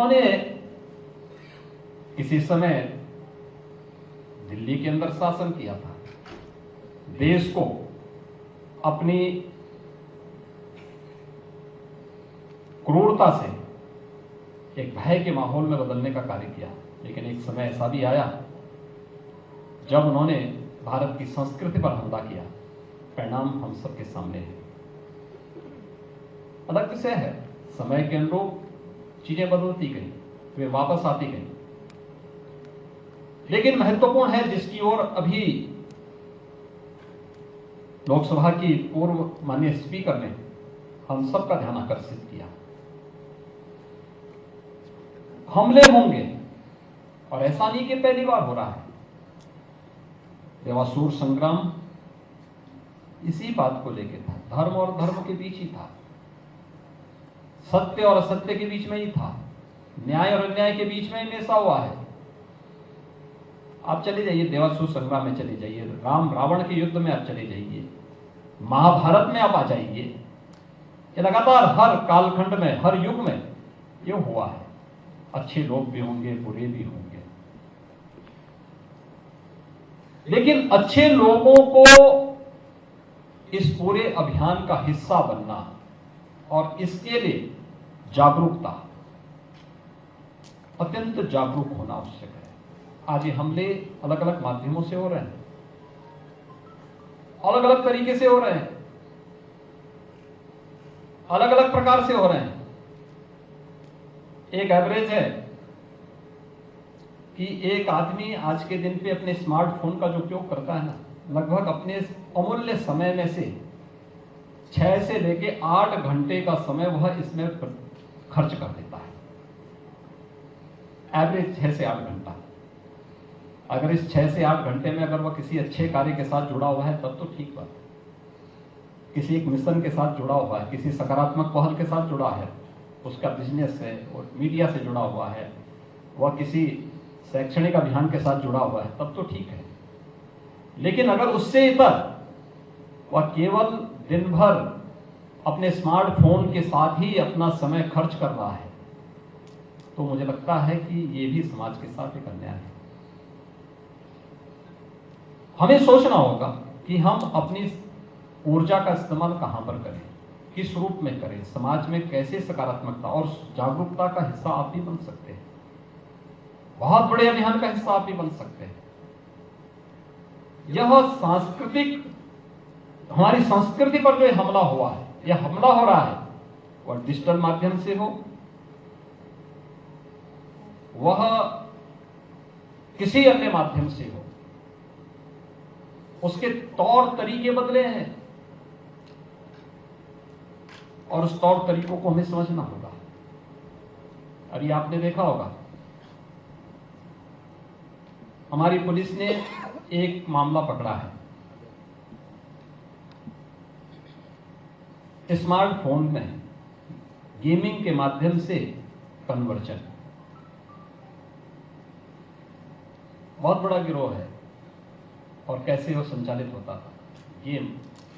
उन्होंने किसी समय दिल्ली के अंदर शासन किया था, देश को अपनी क्रूरता से एक भय के माहौल में बदलने का कार्य किया। लेकिन एक समय ऐसा भी आया जब उन्होंने भारत की संस्कृति पर हमला किया। परिणाम हम सबके सामने है। अलग विषय है, समय के अनुरूप चीजें बदलती गई, वे वापस आती गई। लेकिन महत्वपूर्ण है, जिसकी ओर अभी लोकसभा की पूर्व माननीय स्पीकर ने हम सबका ध्यान आकर्षित किया। हमले होंगे, और ऐसा नहीं कि पहली बार हो रहा है। देवासुर संग्राम इसी बात को लेकर था, धर्म और धर्म के बीच ही था, सत्य और असत्य के बीच में ही था, न्याय और अन्याय के बीच में हमेशा हुआ है। आप चले जाइए देवासुर संग्राम में, चले जाइए राम रावण के युद्ध में, आप चले जाइए महाभारत में, आप आ जाइए। ये लगातार हर कालखंड में, हर युग में ये हुआ है। अच्छे लोग भी होंगे, बुरे भी होंगे, लेकिन अच्छे लोगों को इस पूरे अभियान का हिस्सा बनना और इसके लिए जागरूकता, अत्यंत जागरूक होना आवश्यक है। आज ये हमले अलग अलग माध्यमों से हो रहे हैं, अलग अलग तरीके से हो रहे हैं, अलग अलग प्रकार से हो रहे हैं। एक एवरेज है कि एक आदमी आज के दिन पे अपने स्मार्टफोन का जो उपयोग करता है ना, लगभग अपने अमूल्य समय में से 6 से लेके 8 घंटे का समय वह इसमें खर्च कर देता है। एवरेज 6 से 8 घंटा। अगर इस 6 से 8 घंटे में अगर वह किसी अच्छे कार्य के साथ जुड़ा हुआ है तब तो ठीक बात है, किसी एक मिशन के साथ जुड़ा हुआ है, किसी सकारात्मक पहल के साथ जुड़ा है, उसका बिजनेस है और मीडिया से जुड़ा हुआ है, वह किसी शैक्षणिक अभियान के साथ जुड़ा हुआ है, तब तो ठीक है। लेकिन अगर उससे इतर वह केवल दिन भर अपने स्मार्टफोन के साथ ही अपना समय खर्च कर रहा है, तो मुझे लगता है कि यह भी समाज के साथ एक अन्याय है। हमें सोचना होगा कि हम अपनी ऊर्जा का इस्तेमाल कहां पर करें, किस रूप में करें, समाज में कैसे सकारात्मकता और जागरूकता का हिस्सा आप भी बन सकते हैं, बहुत बड़े अभियान का हिस्सा आप भी बन सकते हैं। यह सांस्कृतिक, हमारी संस्कृति पर जो हमला हुआ है, यह हमला हो रहा है, वह डिजिटल माध्यम से हो, वह किसी अन्य माध्यम से हो, उसके तौर तरीके बदले हैं और उस तौर तरीकों को हमें समझना होगा। और ये आपने देखा होगा, हमारी पुलिस ने एक मामला पकड़ा है, स्मार्टफोन में गेमिंग के माध्यम से कन्वर्जन, बहुत बड़ा गिरोह है। और कैसे वो संचालित होता था, गेम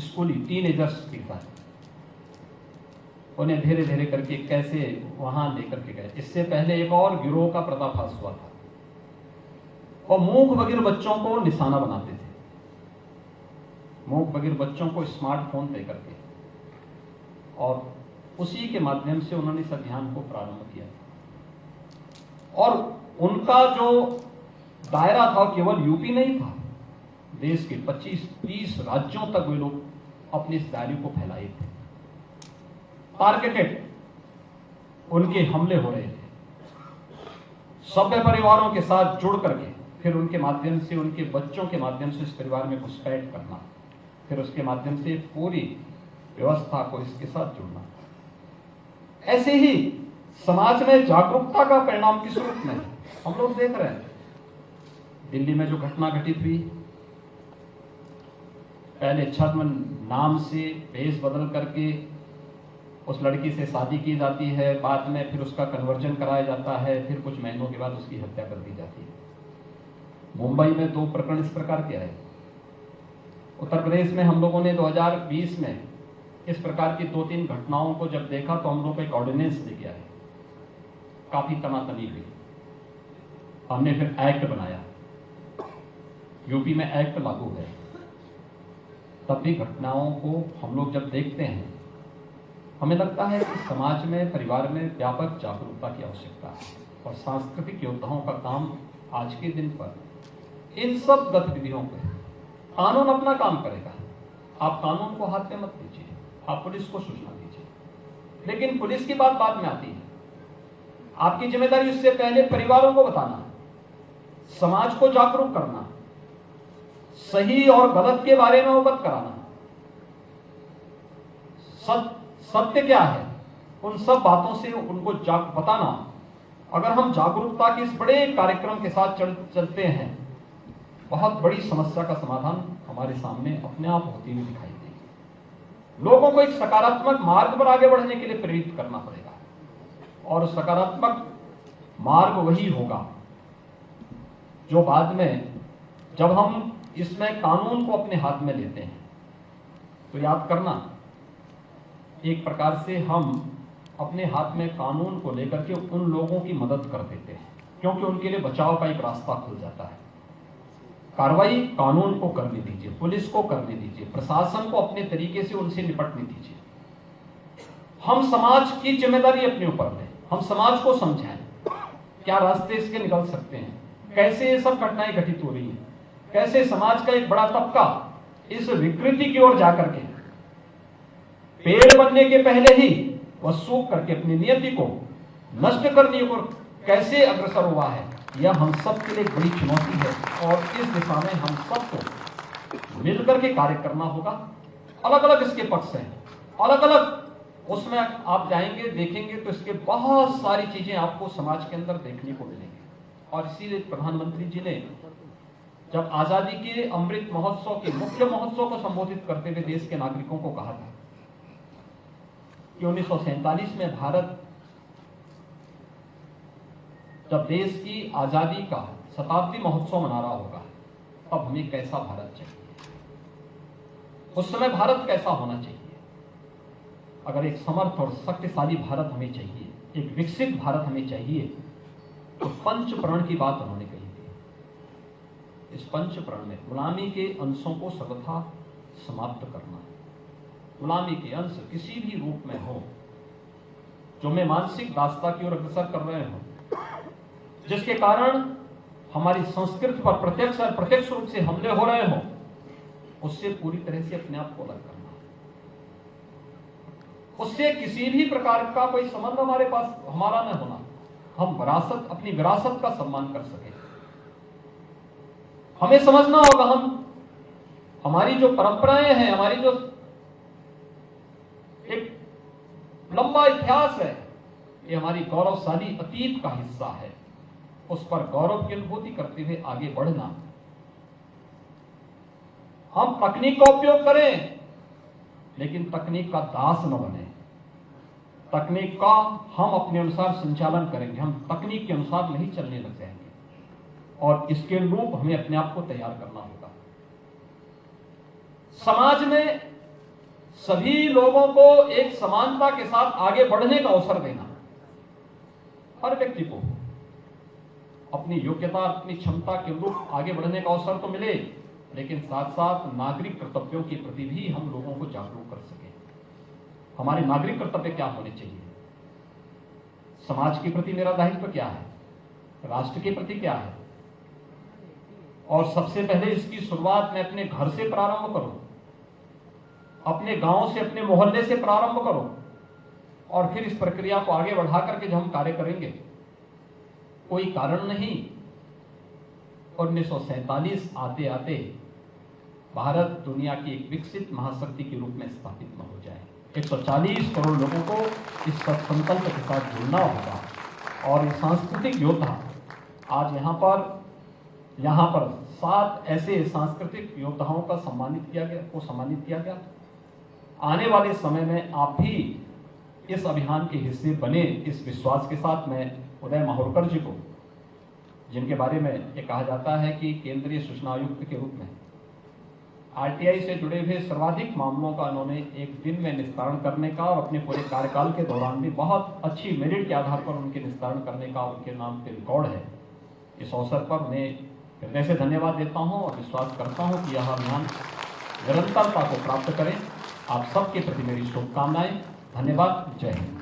स्कूली टीनेजर्स के साथ, उन्हें धीरे धीरे करके कैसे वहां लेकर के गए। इससे पहले एक और गिरोह का पर्दाफाश हुआ था, और मूक बधिर बच्चों को निशाना बनाते थे, मूक बधिर बच्चों को स्मार्टफोन दे करके, और उसी के माध्यम से उन्होंने इस अभियान को प्रारंभ किया। और उनका जो दायरा था केवल यूपी नहीं था, देश के 25-30 राज्यों तक वे लोग अपने इस दायरे को फैलाए थे। टारगेटेड उनके हमले हो रहे थे, सभ्य परिवारों के साथ जुड़ करके, फिर उनके माध्यम से, उनके बच्चों के माध्यम से इस परिवार में घुसपैठ करना, फिर उसके माध्यम से पूरी व्यवस्था को इसके साथ जुड़ना। ऐसे ही समाज में जागरूकता का परिणाम किस रूप में हम लोग देख रहे हैं। दिल्ली में जो घटना घटित हुई, पहले छद्म नाम से भेष बदल करके उस लड़की से शादी की जाती है, बाद में फिर उसका कन्वर्जन कराया जाता है, फिर कुछ महीनों के बाद उसकी हत्या कर दी जाती है। मुंबई में 2 प्रकरण इस प्रकार के आए। उत्तर प्रदेश में हम लोगों ने 2020 में इस प्रकार की 2-3 घटनाओं को जब देखा तो हम लोग एक ऑर्डिनेंस लेके आए, काफी तनातनी हुई। हमने फिर एक्ट बनाया, यूपी में एक्ट लागू है। तब भी घटनाओं को हम लोग जब देखते हैं, हमें लगता है कि समाज में, परिवार में व्यापक जागरूकता की आवश्यकता है। और सांस्कृतिक योद्धाओं का काम आज के दिन पर इन सब गतिविधियों पे, कानून अपना काम करेगा। आप कानून को हाथ में मत लीजिए, आप पुलिस को सूचना दीजिए, लेकिन पुलिस की बात बाद में आती है। आपकी जिम्मेदारी उससे पहले परिवारों को बताना, समाज को जागरूक करना, सही और गलत के बारे में अवगत कराना, सत्य क्या है, उन सब बातों से उनको बताना। अगर हम जागरूकता के इस बड़े कार्यक्रम के साथ चलते हैं, बहुत बड़ी समस्या का समाधान हमारे सामने अपने आप होती हुई दिखाई देगी। लोगों को एक सकारात्मक मार्ग पर आगे बढ़ने के लिए प्रेरित करना पड़ेगा, और सकारात्मक मार्ग वही होगा जो बाद में, जब हम इसमें कानून को अपने हाथ में लेते हैं, तो याद करना, एक प्रकार से हम अपने हाथ में कानून को लेकर के उन लोगों की मदद कर देते हैं, क्योंकि उनके लिए बचाव का एक रास्ता खुल जाता है। कार्रवाई कानून को करने दीजिए, पुलिस को करने दीजिए, प्रशासन को अपने तरीके से उनसे निपटने दीजिए। हम समाज की जिम्मेदारी अपने ऊपर लें, हम समाज को समझाएं क्या रास्ते इसके निकल सकते हैं, कैसे ये सब घटनाएं घटित हो रही हैं, कैसे समाज का एक बड़ा तबका इस विकृति की ओर जाकर के पेड़ बनने के पहले ही वह सूख करके अपनी नियति को नष्ट करने की ओर कैसे अग्रसर हुआ है, यह हम सब के लिए एक बड़ी चुनौती है। और इस दिशा में हम सबको मिलकर के कार्य करना होगा। अलग अलग इसके पक्ष हैं, अलग अलग उसमें आप जाएंगे, देखेंगे तो इसके बहुत सारी चीजें आपको समाज के अंदर देखने को मिलेंगी। और इसीलिए प्रधानमंत्री जी ने जब आजादी के अमृत महोत्सव के मुख्य महोत्सव को संबोधित करते हुए देश के नागरिकों को कहा था कि 1947 में भारत जब देश की आजादी का शताब्दी महोत्सव मना रहा होगा, तब हमें कैसा भारत चाहिए, उस समय भारत कैसा होना चाहिए। अगर एक समर्थ और शक्तिशाली भारत हमें चाहिए, एक विकसित भारत हमें चाहिए, तो पंच प्रण की बात उन्होंने कही थी। इस पंच प्रण में गुलामी के अंशों को सर्वथा समाप्त करना है। गुलामी के अंश किसी भी रूप में हो जो हमें मानसिक दासता की ओर अग्रसर कर रहे हो, जिसके कारण हमारी संस्कृति पर प्रत्यक्ष और अप्रत्यक्ष रूप से हमले हो रहे हो, उससे पूरी तरह से अपने आप को अलग करना है। उससे किसी भी प्रकार का कोई संबंध हमारे पास हमारा न होना। हम विरासत, अपनी विरासत का सम्मान कर सके। हमें समझना होगा हमारी जो परंपराएं हैं, हमारी जो एक लंबा इतिहास है, ये हमारी गौरवशाली अतीत का हिस्सा है। उस पर गौरव की अनुभूति करते हुए आगे बढ़ना। हम तकनीक का उपयोग करें, लेकिन तकनीक का दास न बने। तकनीक का हम अपने अनुसार संचालन करेंगे, हम तकनीक के अनुसार नहीं चलने लग जाएंगे। और इसके अनुरूप हमें अपने आप को तैयार करना होगा। समाज में सभी लोगों को एक समानता के साथ आगे बढ़ने का अवसर देना। हर व्यक्ति को अपनी योग्यता, अपनी क्षमता के अनुरूप आगे बढ़ने का अवसर तो मिले, लेकिन साथ साथ नागरिक कर्तव्यों के प्रति भी हम लोगों को जागरूक कर सके। हमारे नागरिक कर्तव्य क्या होने चाहिए, समाज के प्रति मेरा दायित्व क्या है, राष्ट्र के प्रति क्या है। और सबसे पहले इसकी शुरुआत मैं अपने घर से प्रारंभ करूं, अपने गांव से, अपने मोहल्ले से प्रारंभ करूं, और फिर इस प्रक्रिया को आगे बढ़ा करके जब हम कार्य करेंगे, कोई कारण नहीं 1947 आते आते भारत दुनिया की एक विकसित महाशक्ति के रूप में स्थापित न हो जाए। 140 करोड़ लोगों को इस संकल्प के साथ जुड़ना होगा। और ये सांस्कृतिक योद्धा आज यहाँ पर 7 ऐसे सांस्कृतिक योद्धाओं का सम्मानित किया गया। आने वाले समय में आप भी इस अभियान के हिस्से बने, इस विश्वास के साथ मैं उदय माहुरकर जी को, जिनके बारे में ये कहा जाता है कि केंद्रीय सूचना आयुक्त के रूप में आरटीआई से जुड़े हुए सर्वाधिक मामलों का उन्होंने एक दिन में निस्तारण करने का और अपने पूरे कार्यकाल के दौरान भी बहुत अच्छी मेरिट के आधार पर उनके निस्तारण करने का उनके नाम पे रिकॉर्ड है। इस अवसर पर उन्हें हृदय से धन्यवाद देता हूं और विश्वास करता हूं कि यह अभियान निरंतरता को प्राप्त करें। आप सबके प्रति मेरी शुभकामनाएं। धन्यवाद। जय हिंद।